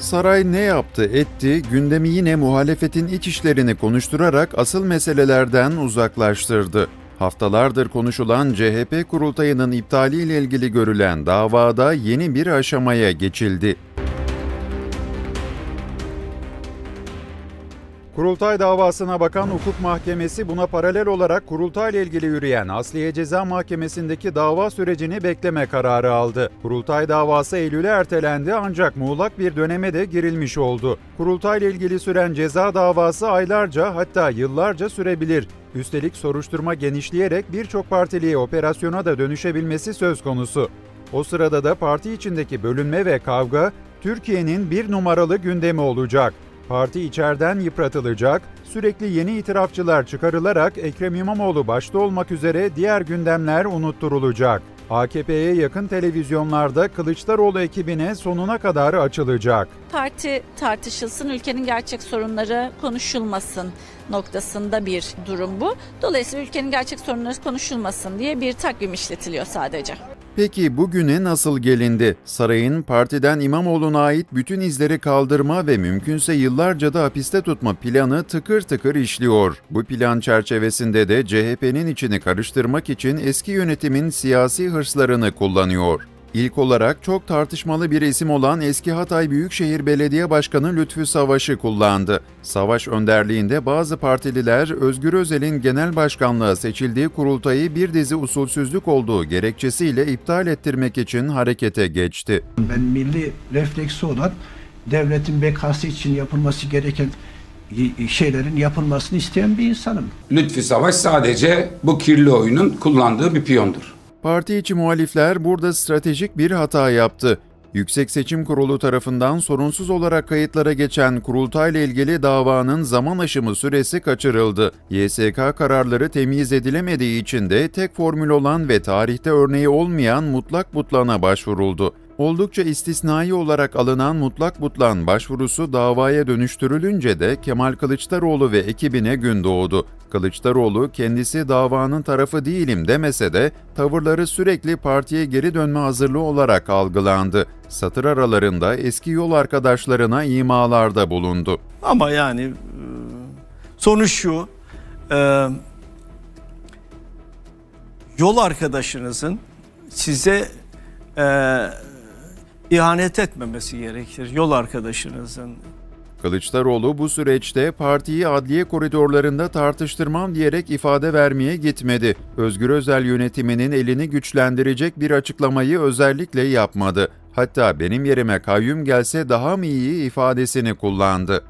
Saray ne yaptı etti, gündemi yine muhalefetin iç işlerini konuşturarak asıl meselelerden uzaklaştırdı. Haftalardır konuşulan CHP kurultayının iptaliyle ilgili görülen davada yeni bir aşamaya geçildi. Kurultay davasına bakan hukuk mahkemesi buna paralel olarak kurultayla ilgili yürüyen Asliye Ceza Mahkemesi'ndeki dava sürecini bekleme kararı aldı. Kurultay davası Eylül'e ertelendi ancak muğlak bir döneme de girilmiş oldu. Kurultayla ilgili süren ceza davası aylarca hatta yıllarca sürebilir. Üstelik soruşturma genişleyerek birçok partiliye operasyona da dönüşebilmesi söz konusu. O sırada da parti içindeki bölünme ve kavga Türkiye'nin bir numaralı gündemi olacak. Parti içeriden yıpratılacak, sürekli yeni itirafçılar çıkarılarak Ekrem İmamoğlu başta olmak üzere diğer gündemler unutturulacak. AKP'ye yakın televizyonlarda Kılıçdaroğlu ekibine sonuna kadar açılacak. Parti tartışılsın, ülkenin gerçek sorunları konuşulmasın noktasında bir durum bu. Dolayısıyla ülkenin gerçek sorunları konuşulmasın diye bir takvim işletiliyor sadece. Peki bugüne nasıl gelindi? Sarayın partiden İmamoğlu'na ait bütün izleri kaldırma ve mümkünse yıllarca da hapiste tutma planı tıkır tıkır işliyor. Bu plan çerçevesinde de CHP'nin içini karıştırmak için eski yönetimin siyasi hırslarını kullanıyor. İlk olarak çok tartışmalı bir isim olan eski Hatay Büyükşehir Belediye Başkanı Lütfü Savaş'ı kullandı. Savaş önderliğinde bazı partililer Özgür Özel'in genel başkanlığa seçildiği kurultayı bir dizi usulsüzlük olduğu gerekçesiyle iptal ettirmek için harekete geçti. Ben milli refleksi olan devletin bekası için yapılması gereken şeylerin yapılmasını isteyen bir insanım. Lütfü Savaş sadece bu kirli oyunun kullandığı bir piyondur. Parti içi muhalifler burada stratejik bir hata yaptı. Yüksek Seçim Kurulu tarafından sorunsuz olarak kayıtlara geçen kurultayla ilgili davanın zaman aşımı süresi kaçırıldı. YSK kararları temyiz edilemediği için de tek formül olan ve tarihte örneği olmayan mutlak butlana başvuruldu. Oldukça istisnai olarak alınan mutlak butlan başvurusu davaya dönüştürülünce de Kemal Kılıçdaroğlu ve ekibine gün doğdu. Kılıçdaroğlu kendisi davanın tarafı değilim demese de tavırları sürekli partiye geri dönme hazırlığı olarak algılandı. Satır aralarında eski yol arkadaşlarına imalarda bulundu. Ama yani sonuç şu, yol arkadaşınızın size ihanet etmemesi gerekir, yol arkadaşınızın. Kılıçdaroğlu bu süreçte partiyi adliye koridorlarında tartıştırmam diyerek ifade vermeye gitmedi. Özgür Özel yönetiminin elini güçlendirecek bir açıklamayı özellikle yapmadı. Hatta benim yerime kayyum gelse daha mı iyi ifadesini kullandı.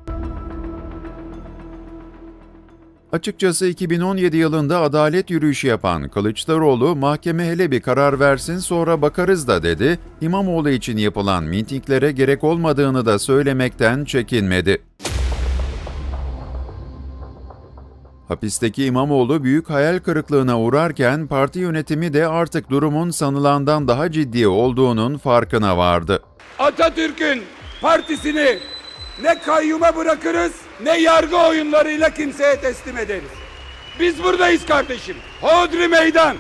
Açıkçası 2017 yılında adalet yürüyüşü yapan Kılıçdaroğlu, mahkeme hele bir karar versin sonra bakarız da dedi, İmamoğlu için yapılan mitinglere gerek olmadığını da söylemekten çekinmedi. Hapisteki İmamoğlu büyük hayal kırıklığına uğrarken parti yönetimi de artık durumun sanılandan daha ciddi olduğunun farkına vardı. Atatürk'ün partisini ne kayyuma bırakırız, ne yargı oyunlarıyla kimseye teslim ederiz. Biz buradayız kardeşim. Hodri meydan.